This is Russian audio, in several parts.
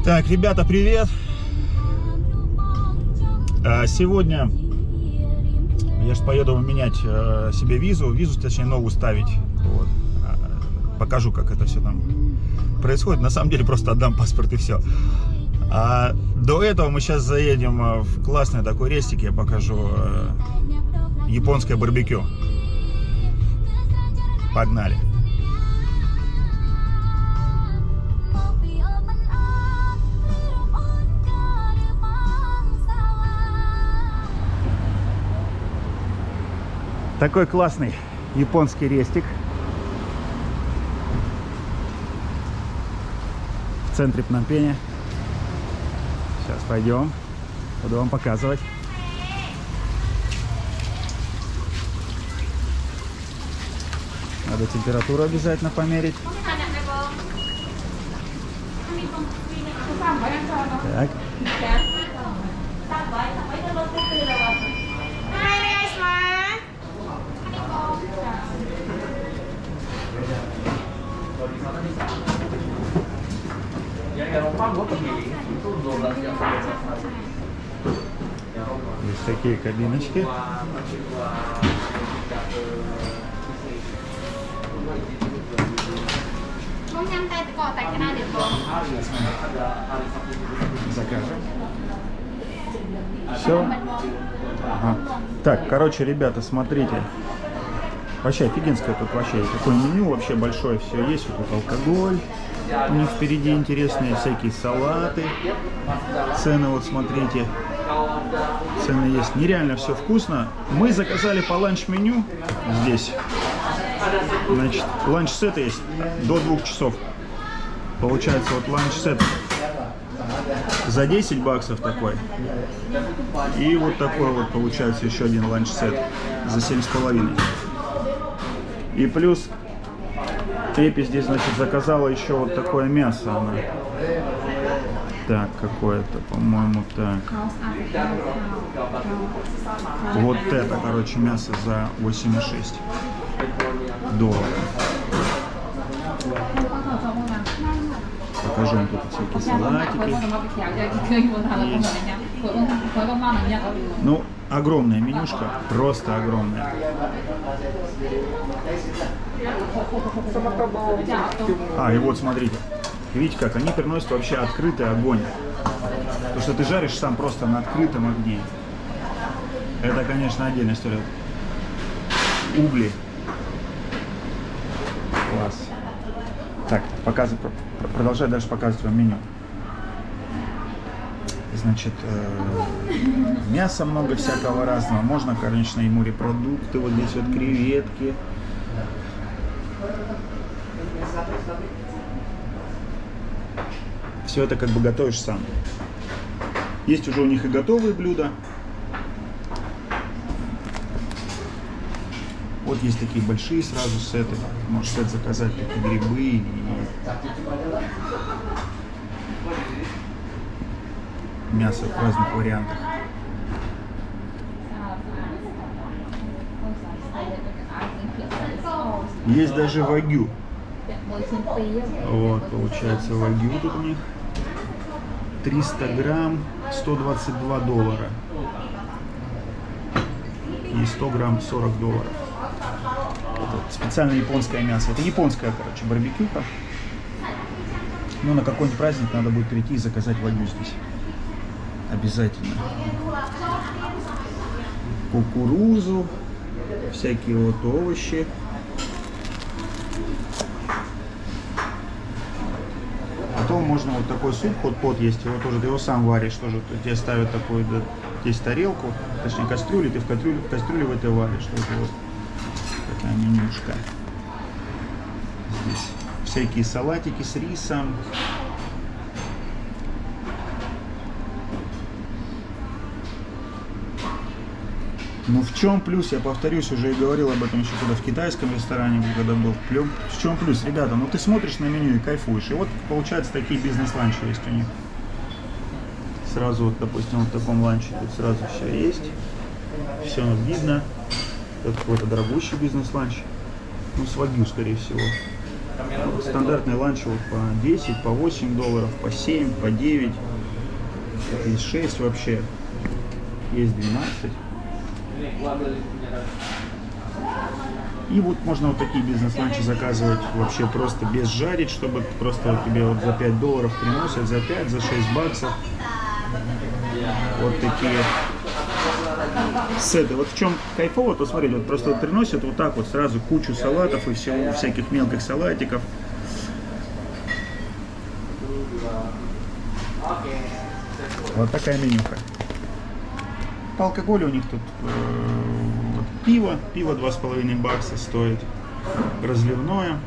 Так, ребята, привет! Сегодня я же поеду менять себе визу, точнее новую ставить. Вот. Покажу, как это все там происходит. На самом деле просто отдам паспорт и все. А до этого мы сейчас заедем в классный такой рестик, я покажу японское барбекю. Погнали! Такой классный японский рестик в центре Пномпеня. Сейчас пойдем, буду вам показывать. Надо температуру обязательно померить. Так. Есть такие кабиночки. Закажем. Все. Ага. Так, короче, ребята, смотрите. Вообще офигенское тут вообще. Такое меню вообще большое, все есть. Вот тут алкоголь. У них впереди интересные всякие салаты. Цены, вот смотрите. Цены есть. Нереально все вкусно. Мы заказали по ланч-меню здесь. Значит, ланч-сет есть до 2 часов. Получается, вот ланч-сет за 10 баксов такой. И вот такой вот получается еще один ланч-сет за 7,5. И плюс Эпи здесь, значит, заказала еще вот такое мясо она. Так, какое-то, по-моему, так. Вот это, короче, мясо за 8,6 долларов. Покажу вам тут всякие салатики. Есть. Ну, огромная менюшка, просто огромная. И вот смотрите, видите как, они приносят вообще открытый огонь. То, что ты жаришь сам просто на открытом огне. Это, конечно, отдельная история. Угли. Класс. Так, продолжаю дальше показывать вам меню. Значит, мяса много всякого разного. Можно, конечно, и морепродукты. Вот здесь вот креветки. Все это как бы готовишь сам. Есть уже у них и готовые блюда. Вот есть такие большие сразу сеты. Можешь сет заказать, такие грибы и мясо в разных вариантах. Есть даже вагю. Вот, получается, вагю тут у них. 300 грамм, 122 доллара. И 100 грамм, 40 долларов. Это специально японское мясо. Это японская, короче, барбекюха. Ну, на какой-нибудь праздник надо будет прийти и заказать вагю здесь. Обязательно. Кукурузу, всякие вот овощи. Потом можно вот такой суп, хот-pot есть, его тоже, ты его сам варишь, тоже тебе ставят такую, да, здесь тарелку, точнее кастрюлю, ты в кастрюле в этой варишь. Вот такая менюшка. Здесь всякие салатики с рисом. Ну в чем плюс, я повторюсь, уже и говорил об этом еще когда в китайском ресторане, когда был. В чем плюс, ребята, ну ты смотришь на меню и кайфуешь. И вот получается такие бизнес-ланчи есть у них. Сразу вот, допустим, вот в таком ланче тут сразу все есть. Все видно. Это какой-то дорогущий бизнес-ланч. Ну с вагю, скорее всего. Стандартный ланч вот по 10, по 8 долларов, по 7, по 9. Есть 6 вообще. Есть 12. И вот можно вот такие бизнес-ланчи заказывать вообще просто без жарить, чтобы просто вот тебе вот за 5 долларов приносят, за 5, за 6 баксов. Вот такие сеты. Вот в чем кайфово, то смотрите, вот просто вот приносят вот так вот сразу кучу салатов и всего, всяких мелких салатиков. Вот такая менюха. По алкоголю у них тут вот, пиво 2,5 бакса стоит, разливное.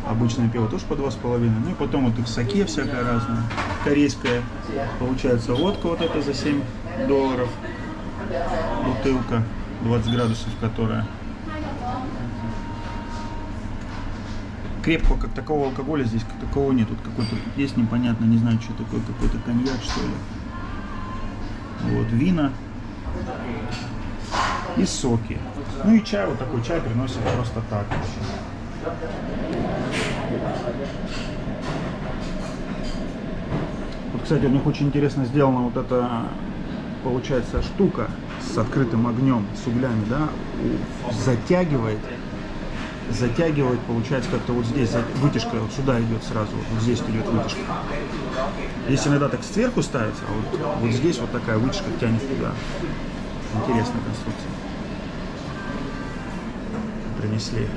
Обычное пиво тоже по 2,5. Ну и потом вот и в саке всякое разное. Корейская, получается, водка вот эта за 7 долларов. Бутылка 20 градусов, которая. Крепкого как такого алкоголя здесь как такого нет. Тут какой-то есть непонятно, не знаю, что такое, какой-то коньяк, что ли. Вот, вина и соки. Ну и чай, вот такой чай приносят просто так. Вот, кстати, у них очень интересно сделана вот эта, получается, штука с открытым огнем, с углями, да, затягивает, получается, как-то вот здесь вытяжка вот сюда идет сразу, вот здесь идет вытяжка. Здесь иногда так сверху ставится, а вот здесь вот такая вытяжка тянет туда. Интересная конструкция. Принесли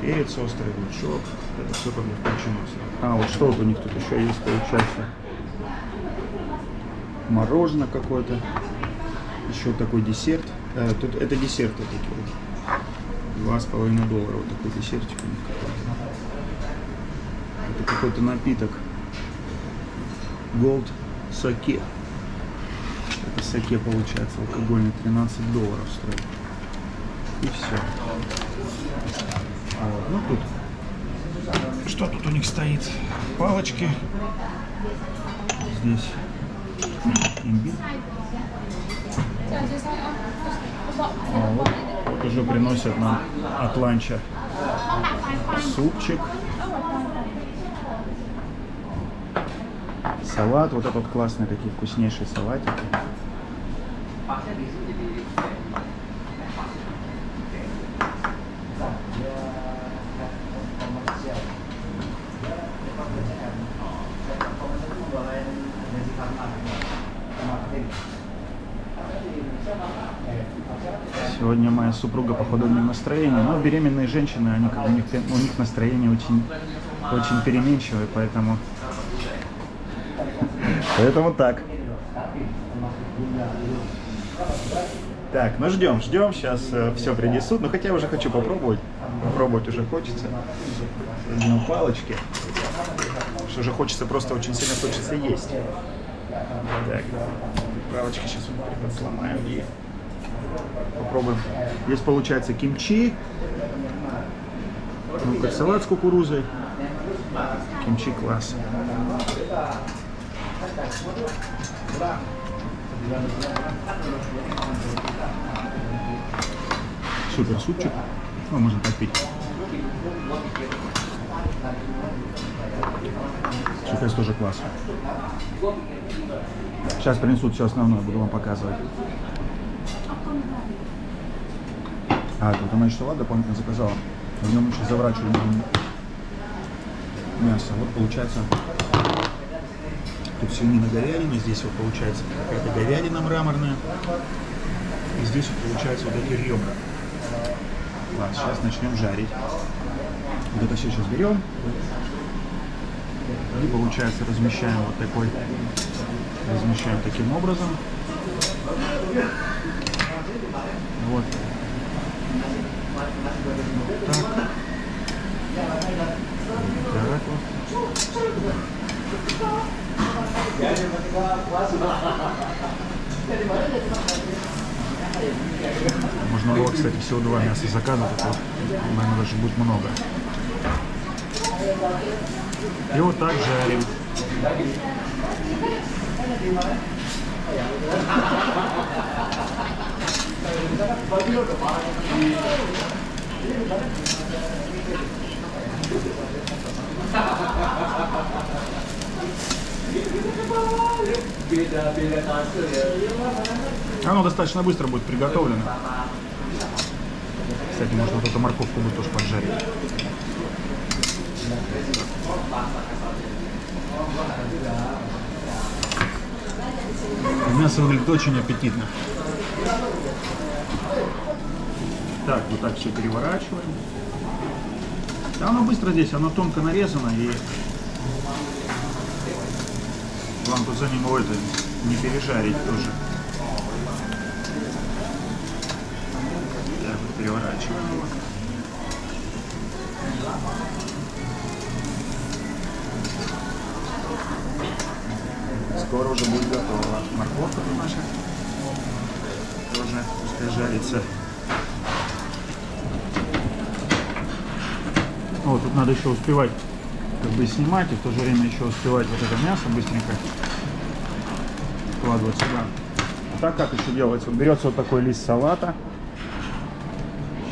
перец острый, лучок, это все как бы включено. А вот что вот у них тут еще есть, получается, мороженое какое-то, еще такой десерт. Тут это десерты такие вот. 2,5 доллара вот такой десертик у них какой-то. Это какой-то напиток. Gold саке. Это саке получается алкогольный, 13 долларов стоит. И все. Вот. Ну тут. Что тут у них стоит? Палочки. Здесь имбирь. Вот уже приносят нам от ланча супчик, салат. Вот этот классный, такие вкуснейшие салатики. Сегодня моя супруга, походу, не в настроении, но беременные женщины, они, у них настроение очень переменчивое, поэтому так. Так, ну ждем, сейчас все принесут, но хотя я уже хочу попробовать уже хочется. Возьмем палочки, что уже хочется, просто очень сильно хочется есть. Так, палочки сейчас сломаем и попробуем. Здесь получается кимчи, ну как салат с кукурузой. Кимчи класс. Супер супчик. Ну, можно попить. Супер тоже класс. Сейчас принесут все основное, буду вам показывать. Тут она еще салат дополнительно заказала. В нем еще заворачивали мясо. Вот получается, тут свинина, говядина. Здесь вот получается какая-то говядина мраморная. И здесь вот получается вот эти ребра. Ладно, сейчас начнем жарить. Вот это все сейчас берем. И получается размещаем вот такой. Размещаем таким образом. Вот. Так. Так вот. Можно было, кстати, всего 2 мяса заказывать, это, наверное, даже будет много. И вот так жарим. Оно достаточно быстро будет приготовлено. Кстати, можно вот эту морковку будет тоже поджарить. Мясо выглядит очень аппетитно. Так, вот так все переворачиваем. Да, оно быстро здесь, оно тонко нарезано, и вам тут за ним это не пережарить тоже. Так, вот переворачиваем его. Скоро уже будет готова морковка наша. Тоже пускай жарится. Вот, тут надо еще успевать как бы снимать, и в то же время еще успевать вот это мясо быстренько вкладывать сюда. А так как еще делается? Вот берется вот такой лист салата.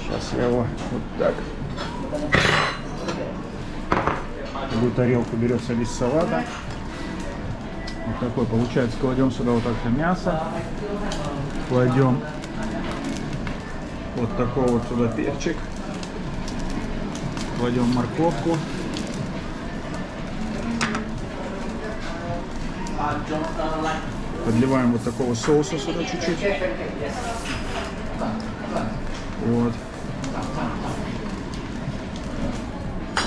Сейчас я его вот так. В такую тарелку берется лист салата. Вот такой получается. Кладем сюда вот так мясо. Кладем вот такой вот сюда перчик. Кладем морковку. Подливаем вот такого соуса сюда чуть-чуть. Вот.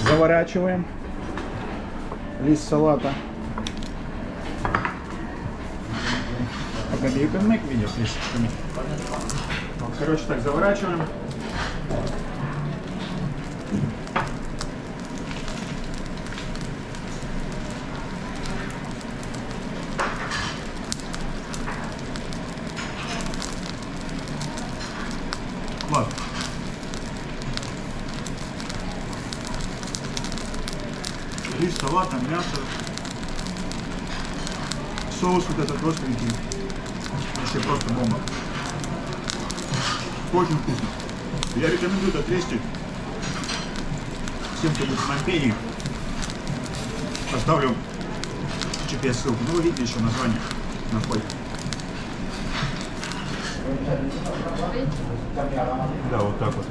Заворачиваем лист салата. Погоди, you can make video, please. Вот, короче, так заворачиваем. Класс. Лист салата, мясо. Соус вот этот остренький. Вообще просто бомба. Очень вкусно. Я рекомендую это тестить всем, кто будет в Помпеи. Оставлю GPS-ссылку. Ну, вы видите еще название на входе. Да, вот так вот.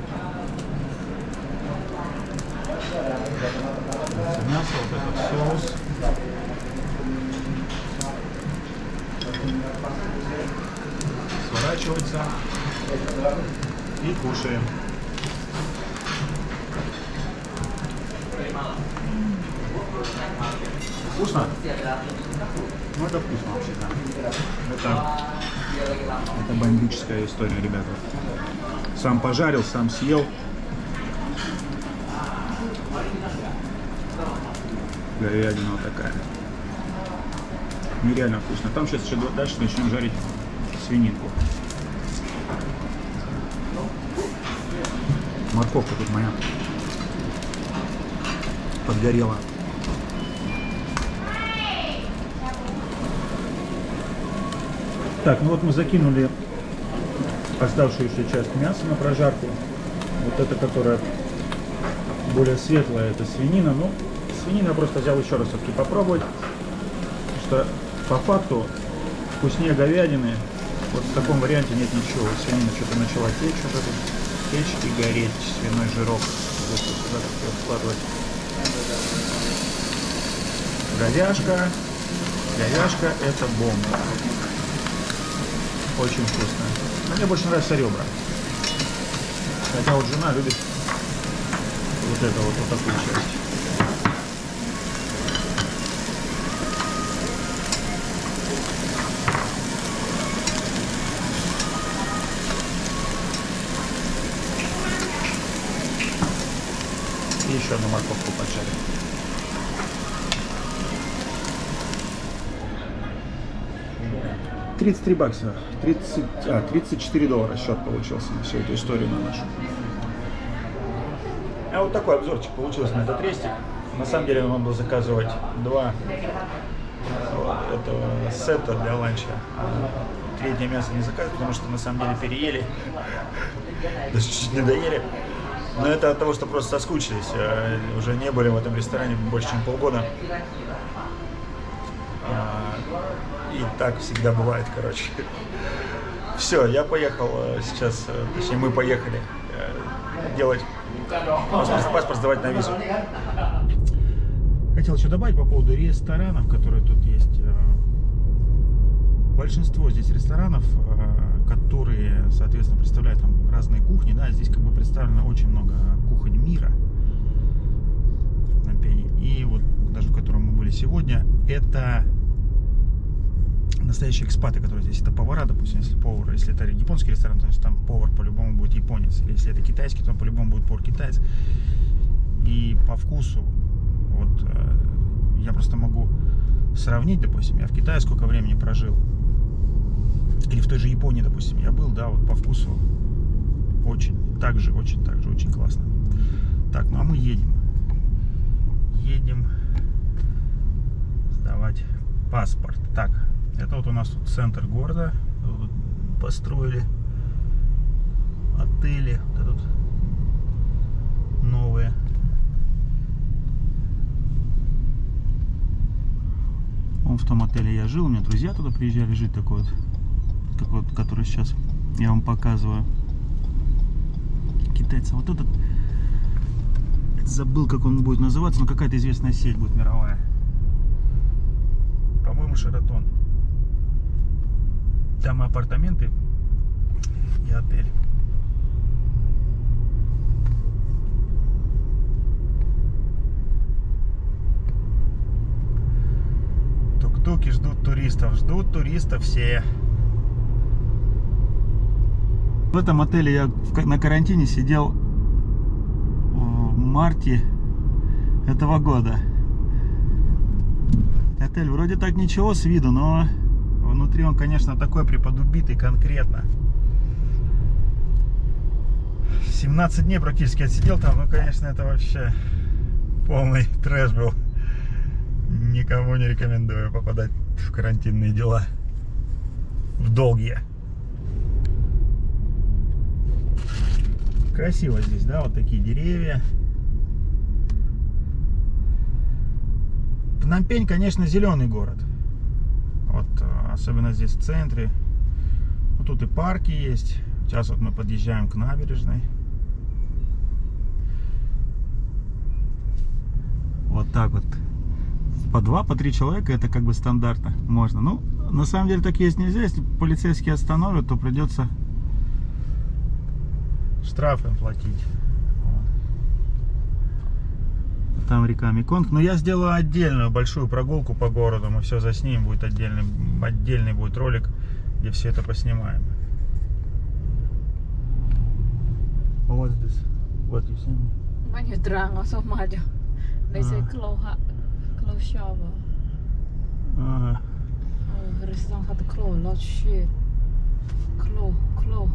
Это мясо, вот этот соус. Сворачивается и кушаем. Вкусно? Ну, это вкусно вообще, да. Это бомбическая история, ребята. Сам пожарил, сам съел. Говядина вот такая. Нереально вкусно. Там сейчас еще дальше начнем жарить свининку. Морковка тут моя подгорела. Так, ну вот мы закинули оставшуюся часть мяса на прожарку. Вот это, которая более светлая, это свинина. Ну, свинина я просто взял еще раз все-таки попробовать. Потому что по факту вкуснее говядины вот в таком варианте нет ничего. Свинина что-то начала течь, вот это, течь и гореть, свиной жирок. Вот сюда складывать. Говяжка. Говяжка это бомба. Очень вкусно. Но мне больше нравятся ребра. Хотя вот жена любит вот это вот такую часть. И еще одну морковку поджарим. $33. 34 доллара счет получился на всю эту историю на нашу. А вот такой обзорчик получился на этот рестик. На самом деле надо было заказывать два этого сета для ланча. летнее мясо не заказывать, потому что на самом деле переели, даже чуть не доели. Но это от того, что просто соскучились, уже не были в этом ресторане больше, чем полгода. И так всегда бывает, короче. Все, я поехал сейчас, точнее мы поехали делать паспорт, сдавать на визу. Хотел еще добавить по поводу ресторанов, которые тут есть. Большинство здесь ресторанов, которые, соответственно, представляют там разные кухни, да, здесь как бы представлено очень много кухонь мира на Пене. И вот даже в котором мы были сегодня, это настоящие экспаты, которые здесь, это повара, допустим, если повар, если это японский ресторан, то там повар по-любому будет японец, или если это китайский, то по-любому будет повар китаец. И по вкусу, вот я просто могу сравнить, допустим, я в Китае сколько времени прожил, или в той же Японии, допустим, я был, да, вот по вкусу очень классно. Так, ну а мы едем сдавать паспорт. Так, это вот у нас тут центр города, тут построили отели, вот тут новые. Вон в том отеле я жил, у меня друзья туда приезжали жить, такой вот, который сейчас я вам показываю. Китайцы. Вот этот, забыл, как он будет называться, но какая-то известная сеть будет мировая. По-моему, Шератон. Там и апартаменты, и отель. Тук-туки ждут туристов все. В этом отеле я на карантине сидел в марте этого года. Отель вроде так ничего с виду, но внутри он, конечно, такой приподубитый конкретно. 17 дней практически отсидел там, ну, конечно, это вообще полный трэш был. Никому не рекомендую попадать в карантинные дела. В долгие. Красиво здесь, да, вот такие деревья. Пномпень, конечно, зеленый город. Вот, особенно здесь в центре. Вот тут и парки есть. Сейчас вот мы подъезжаем к набережной. Вот так вот. По 2-3 человека это как бы стандартно можно. Ну, на самом деле так есть нельзя. Если полицейские остановят, то придется штрафы платить. Там река Меконг. Но я сделаю отдельную большую прогулку по городу. Мы все заснимем. Будет отдельный будет ролик, где все это поснимаем. What's this? What you saying? When you drunk or so much, they say close shop. Restaurant had to close. Lot shit. Close.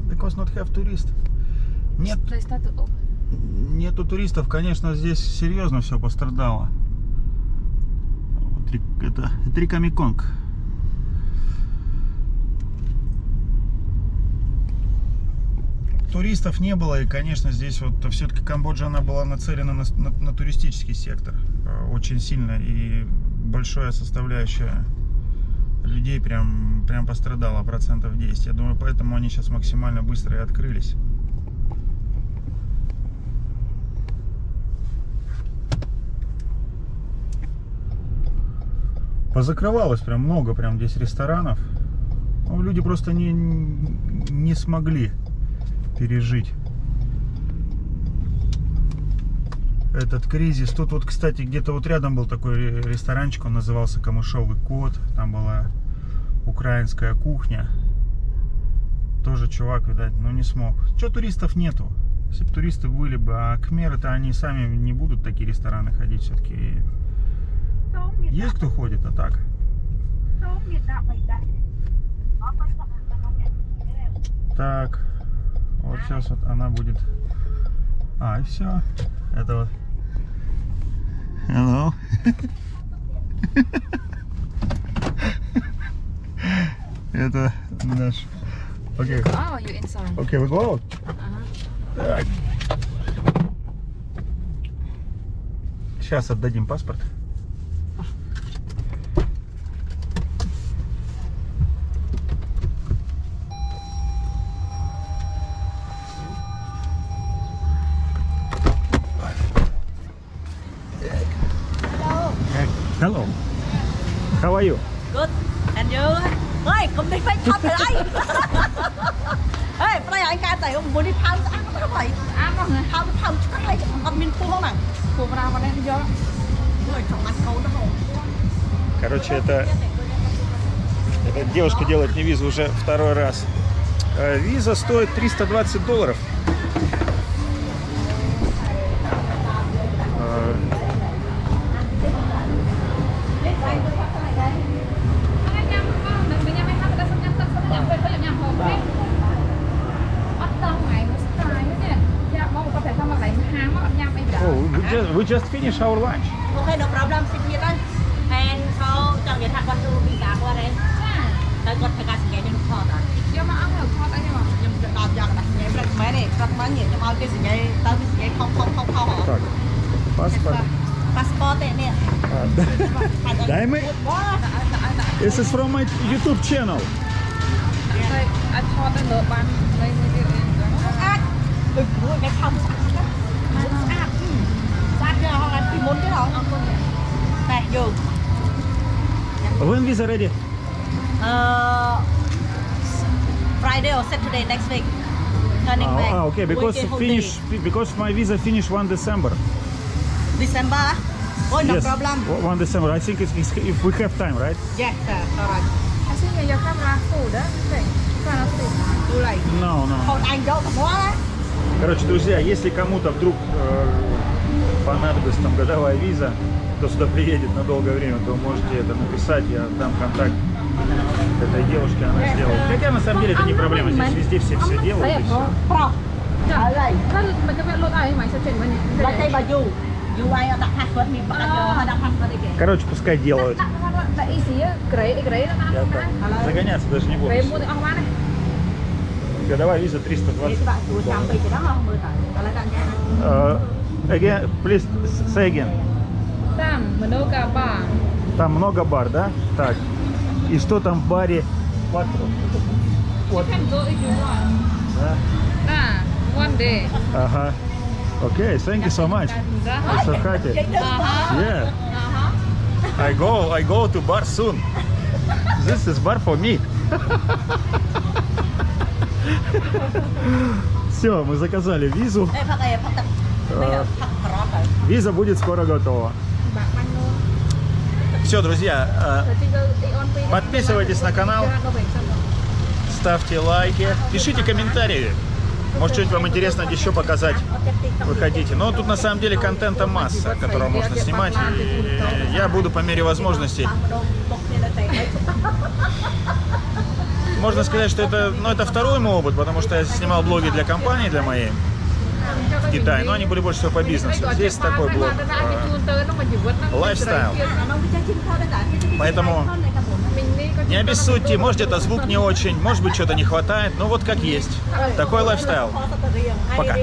Because not have tourists. Нет. Нету туристов, конечно, здесь серьезно все пострадало. Это река Меконг. Туристов не было, и, конечно, здесь вот все-таки Камбоджа, она была нацелена на туристический сектор очень сильно, и большая составляющая людей прям пострадала, 10%. Я думаю, поэтому они сейчас максимально быстро и открылись. Позакрывалось прям много, прям здесь ресторанов. Но люди просто не смогли пережить этот кризис. Тут вот, кстати, где-то вот рядом был такой ресторанчик, он назывался Камышовый кот. Там была украинская кухня. Тоже чувак, видать, ну не смог. Че, туристов нету? Если бы туристы были бы, а кхмеры-то они сами не будут в такие рестораны ходить все-таки. Есть кто ходит, а так? Так, вот сейчас вот она будет. И все. Это вот. Hello. Это наш. Окей. Oh, you inside. Окей, we go out. Так. Сейчас отдадим паспорт. Hello. How are you? Good. And you? Ơi, công ty phải thăm lại. Ê, đây anh ca tại ông muốn đi thăm ăn không phải. Ăn không hả? Thăm chắc lại chứ còn mình phu không nào. Cô vào đây đi vô. Người chồng ăn câu nó không. Короче, эта девушка делает мне визу уже второй раз. Виза стоит $320. Oh, we just finished our lunch. Ok, no problem, xin nhiệt đây. And so, chẳng biết thằng con tu đi cả qua đây. Đây con phải cả sự như thọ rồi. Nhưng đọc cho đặt nhảy rất mấy này, rất mấy nhiệt cho bao cái sự nhảy, tới cái sự nhảy không hả? Так, паспорт. Passport nè. Дай мы. This is from my YouTube channel. Anh cho tên lỡ bán lấy mấy điều Ác. Đừng có cái không ác. Sát cho họ ăn thì muốn cái đó. Này, dù. When visa ready? Friday or Saturday next week. Turning back. Okay, because Weekend finish because my visa finished 1 December. December. Oh, no problem. 1 December. I think if we have time, right? Yes, sir. Alright. Anh xin nhờ camera phủ đó. Camera phủ. Tôi lại. No. Còn anh đâu cả quá. Короче, друзья, если кому-то вдруг понадобится там годовая виза, кто сюда приедет на долгое время, то можете это написать, я дам контакт этой девушки, она сделает. Хотя на самом деле это не проблема, здесь везде все делают. И всё. Pro. Ở đây. Mình cái lốt ai mày sẽ chuyển bên Là đây bà dù. Dù ai đặt password mình bắt đầu đặt password đi kìa. Короче, пускай делают. Tại ý xí cái nó Я так загоняться даже не буду. cái mua thì ông bán này. Годовая виза Để các bạn chú chạm về cái đó không? Mười tải. Đó là đang nghe. Again, please say again. Там много бар. Там много бар, да? Так. И что там в баре? Вот. You can go if you want. Да? One day. Ага. Okay, thank you so much. I'm so happy. Yeah. I go to bar soon. This is bar for me. Все, мы заказали визу. Ê, phát ê, phát tập. Bây giờ phát rót rồi. Виза будет скоро готова. Все, друзья, подписывайтесь на канал, ставьте лайки, пишите комментарии. Может, что-нибудь вам интересно еще показать вы хотите. Но тут на самом деле контента масса, которого можно снимать. И я буду по мере возможностей. Можно сказать, что это второй мой опыт, потому что я снимал блоги для компании, для моей в Китае, но они были больше всего по бизнесу. Здесь такой блог лайфстайл. Поэтому не обессудьте, может это звук не очень, может быть что-то не хватает, но вот как есть. Такой лайфстайл. Пока.